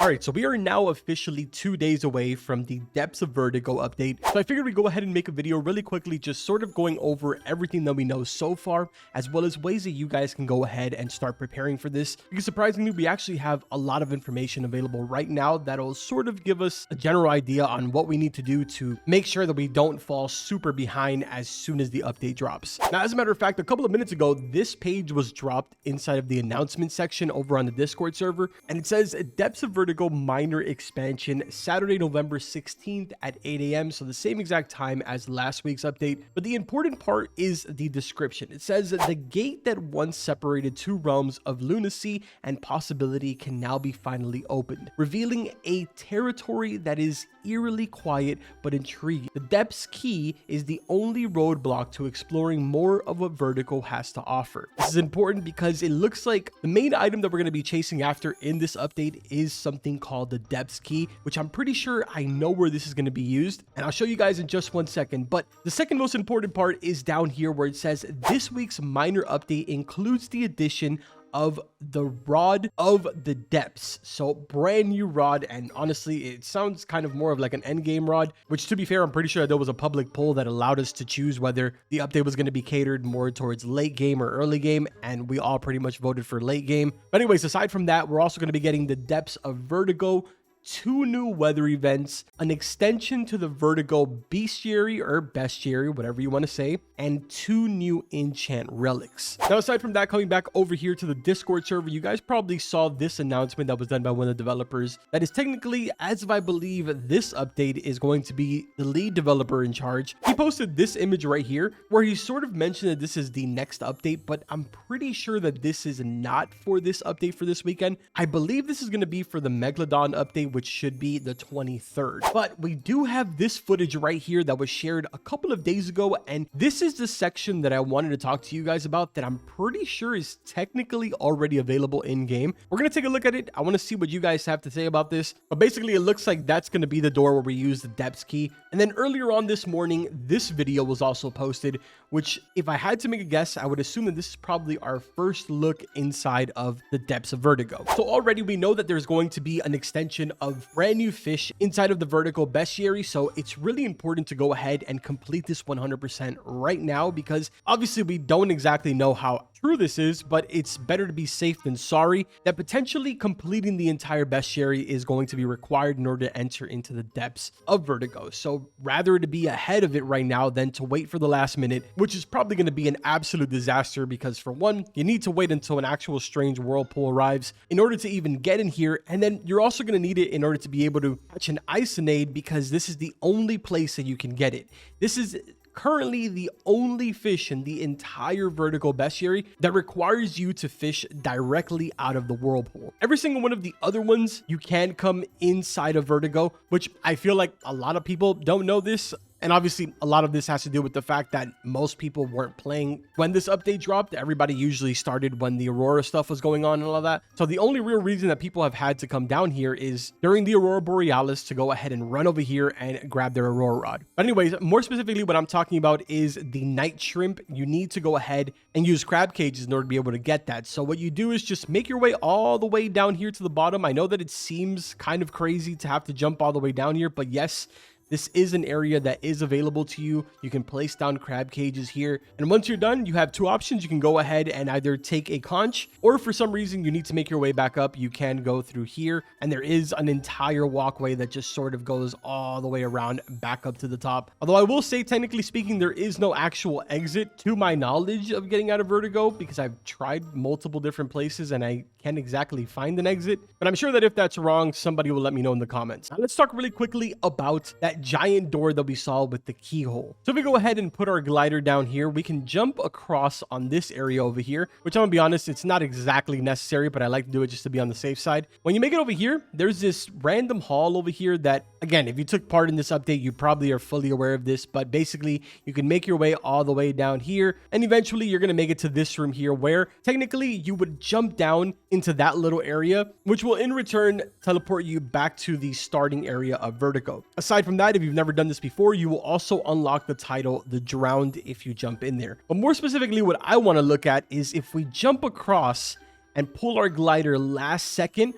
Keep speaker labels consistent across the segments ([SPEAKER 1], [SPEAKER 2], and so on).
[SPEAKER 1] All right, so we are now officially 2 days away from the Depths of Vertigo update. So I figured we'd go ahead and make a video really quickly, just sort of going over everything that we know so far, as well as ways that you guys can go ahead and start preparing for this. Because surprisingly, we actually have a lot of information available right now that'll sort of give us a general idea on what we need to do to make sure that we don't fall super behind as soon as the update drops. Now, as a matter of fact, a couple of minutes ago, this page was dropped inside of the announcement section over on the Discord server, and it says Depths of Vertigo minor expansion Saturday, November 16th at 8 a.m. So the same exact time as last week's update. But the important part is the description. It says that the gate that once separated two realms of lunacy and possibility can now be finally opened, revealing a territory that is eerily quiet but intriguing. The Depths key is the only roadblock to exploring more of what Vertigo has to offer. This is important because it looks like the main item that we're going to be chasing after in this update is something called the Depths key, which I'm pretty sure I know where this is going to be used, and I'll show you guys in just 1 second. But the second most important part is down here where it says this week's minor update includes the addition of the Rod of the Depths. So brand new rod, and honestly it sounds kind of more of like an end game rod, which to be fair, I'm pretty sure there was a public poll that allowed us to choose whether the update was going to be catered more towards late game or early game, and we all pretty much voted for late game. But anyways, aside from that, we're also going to be getting the Depths of Vertigo, 2 new weather events, an extension to the Vertigo bestiary or bestiary, whatever you want to say, and 2 new Enchant Relics. Now, aside from that, coming back over here to the Discord server, you guys probably saw this announcement that was done by one of the developers that is technically, as if I believe this update is going to be the lead developer in charge. He posted this image right here where he sort of mentioned that this is the next update, but I'm pretty sure that this is not for this update for this weekend. I believe this is going to be for the Megalodon update, which should be the 23rd. But we do have this footage right here that was shared a couple of days ago, and this is the section that I wanted to talk to you guys about that I'm pretty sure is technically already available in game. We're going to take a look at it. I want to see what you guys have to say about this, but basically it looks like that's going to be the door where we use the Depths key. And then earlier on this morning, this video was also posted, which if I had to make a guess, I would assume that this is probably our first look inside of the Depths of Vertigo. So already we know that there's going to be an extension of brand new fish inside of the Vertigo bestiary, so it's really important to go ahead and complete this 100% right now, because obviously we don't exactly know how true this is, but it's better to be safe than sorry that potentially completing the entire bestiary is going to be required in order to enter into the Depths of Vertigo. So rather to be ahead of it right now than to wait for the last minute, which is probably going to be an absolute disaster, because for one, you need to wait until an actual strange whirlpool arrives in order to even get in here, and then you're also going to need it in order to be able to catch an Isonade, because this is the only place that you can get it. This is currently the only fish in the entire Vertigo bestiary that requires you to fish directly out of the whirlpool. Every single one of the other ones, you can come inside of Vertigo, which I feel like a lot of people don't know this. And obviously, a lot of this has to do with the fact that most people weren't playing when this update dropped. Everybody usually started when the Aurora stuff was going on and all of that. So the only real reason that people have had to come down here is during the Aurora Borealis to go ahead and run over here and grab their Aurora Rod. But anyways, more specifically, what I'm talking about is the night shrimp. You need to go ahead and use crab cages in order to be able to get that. So what you do is just make your way all the way down here to the bottom. I know that it seems kind of crazy to have to jump all the way down here, but yes, this is an area that is available to you. You can place down crab cages here. And once you're done, you have 2 options. You can go ahead and either take a conch, or if for some reason you need to make your way back up, you can go through here. And there is an entire walkway that just sort of goes all the way around back up to the top. Although I will say, technically speaking, there is no actual exit to my knowledge of getting out of Vertigo, because I've tried multiple different places and I can't exactly find an exit. But I'm sure that if that's wrong, somebody will let me know in the comments. Now, let's talk really quickly about that giant door that we saw with the keyhole. So if we go ahead and put our glider down here, we can jump across on this area over here, which I'm gonna be honest, it's not exactly necessary, but I like to do it just to be on the safe side. When you make it over here, there's this random hall over here that, again, if you took part in this update, you probably are fully aware of this, but basically you can make your way all the way down here, and eventually you're gonna make it to this room here, where technically you would jump down into that little area, which will in return teleport you back to the starting area of Vertigo. Aside from that, if you've never done this before, you will also unlock the title The Drowned if you jump in there. But more specifically, what I want to look at is if we jump across and pull our glider last second,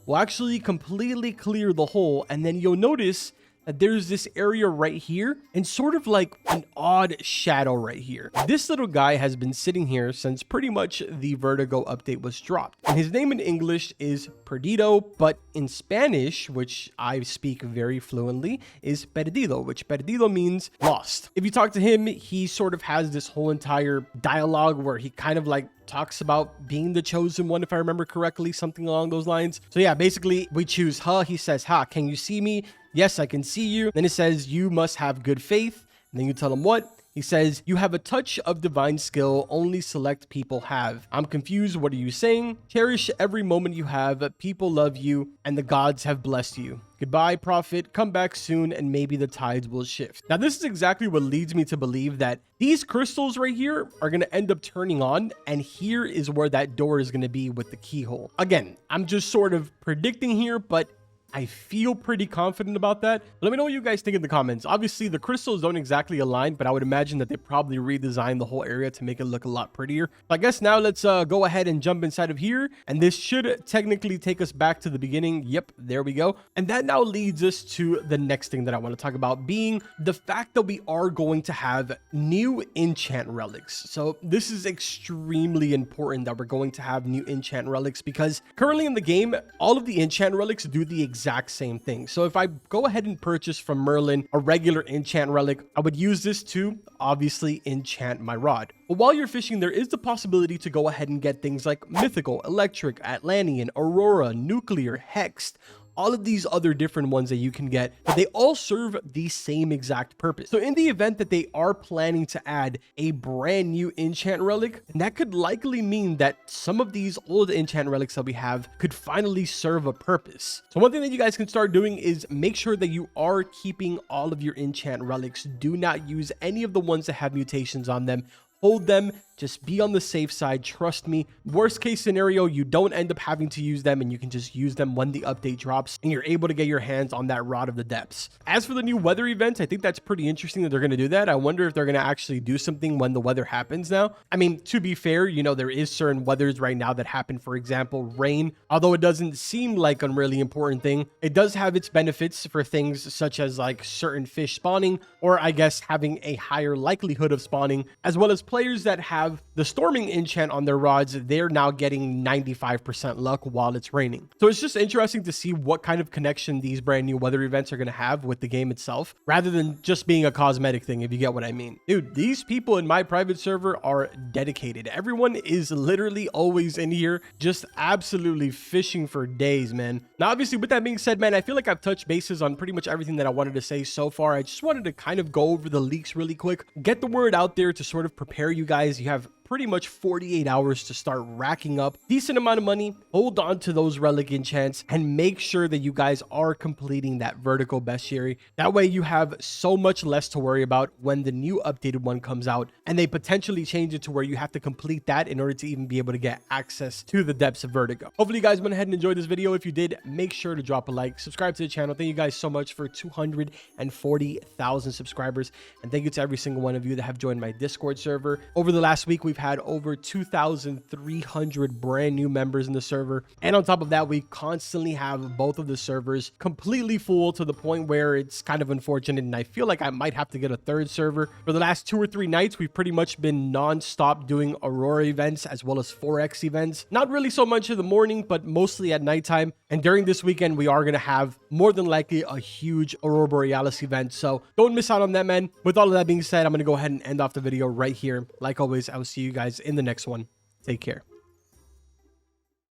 [SPEAKER 1] will actually completely clear the hole, and then you'll notice that there's this area right here and sort of like an odd shadow right here. This little guy has been sitting here since pretty much the Vertigo update was dropped. And his name in English is Perdido, but in Spanish, which I speak very fluently, is Perdido, which Perdido means lost. If you talk to him, he sort of has this whole entire dialogue where he kind of like talks about being the chosen one, if I remember correctly, something along those lines. So yeah, basically we choose ha. He says, ha, can you see me? Yes, I can see you. Then it says, you must have good faith. And then you tell him what? He says, you have a touch of divine skill only select people have. I'm confused. What are you saying? Cherish every moment you have. People love you and the gods have blessed you. Goodbye, prophet. Come back soon and maybe the tides will shift. Now, this is exactly what leads me to believe that these crystals right here are going to end up turning on. And here is where that door is going to be with the keyhole. Again, I'm just sort of predicting here, but I feel pretty confident about that. Let me know what you guys think in the comments. Obviously, the crystals don't exactly align, but I would imagine that they probably redesigned the whole area to make it look a lot prettier. So I guess now let's go ahead and jump inside of here. And this should technically take us back to the beginning. Yep, there we go. And that now leads us to the next thing that I want to talk about, being the fact that we are going to have new enchant relics. So this is extremely important that we're going to have new enchant relics, because currently in the game, all of the enchant relics do the exact same thing. So if I go ahead and purchase from Merlin a regular enchant relic, I would use this to obviously enchant my rod. But while you're fishing, there is the possibility to go ahead and get things like mythical, electric, Atlantean, aurora, nuclear, hexed, all of these other different ones that you can get, but they all serve the same exact purpose. So in the event that they are planning to add a brand new enchant relic, that could likely mean that some of these old enchant relics that we have could finally serve a purpose. So one thing that you guys can start doing is make sure that you are keeping all of your enchant relics. Do not use any of the ones that have mutations on them. Hold them. Just be on the safe side. Trust me. Worst case scenario, you don't end up having to use them and you can just use them when the update drops and you're able to get your hands on that Rod of the Depths. As for the new weather events, I think that's pretty interesting that they're going to do that. I wonder if they're going to actually do something when the weather happens now. I mean, to be fair, you know, there is certain weathers right now that happen. For example, rain. Although it doesn't seem like a really important thing, it does have its benefits for things such as like certain fish spawning, or I guess having a higher likelihood of spawning, as well as players that have the storming enchant on their rods. They're now getting 95% luck while it's raining. So it's just interesting to see what kind of connection these brand new weather events are going to have with the game itself, rather than just being a cosmetic thing, if you get what I mean. Dude, these people in my private server are dedicated. Everyone is literally always in here, just absolutely fishing for days, man. Now, obviously, with that being said, man, I feel like I've touched bases on pretty much everything that I wanted to say so far. I just wanted to kind of go over the leaks really quick, get the word out there to sort of prepare you guys. You have pretty much 48 hours to start racking up decent amount of money. Hold on to those relic enchants and make sure that you guys are completing that Vertigo bestiary. That way you have so much less to worry about when the new updated one comes out and they potentially change it to where you have to complete that in order to even be able to get access to the depths of Vertigo. Hopefully you guys went ahead and enjoyed this video. If you did, make sure to drop a like, subscribe to the channel. Thank you guys so much for 240,000 subscribers, and thank you to every single one of you that have joined my Discord server. Over the last week, we've had over 2,300 brand new members in the server, and on top of that, we constantly have both of the servers completely full to the point where it's kind of unfortunate, and I feel like I might have to get a third server. For the last 2 or 3 nights, we've pretty much been non-stop doing Aurora events as well as 4X events. Not really so much in the morning, but mostly at nighttime. And during this weekend, we are going to have more than likely a huge Aurora Borealis event, so don't miss out on that, man. With all of that being said, I'm going to go ahead and end off the video right here. Like always, I will see you guys in the next one. Take care.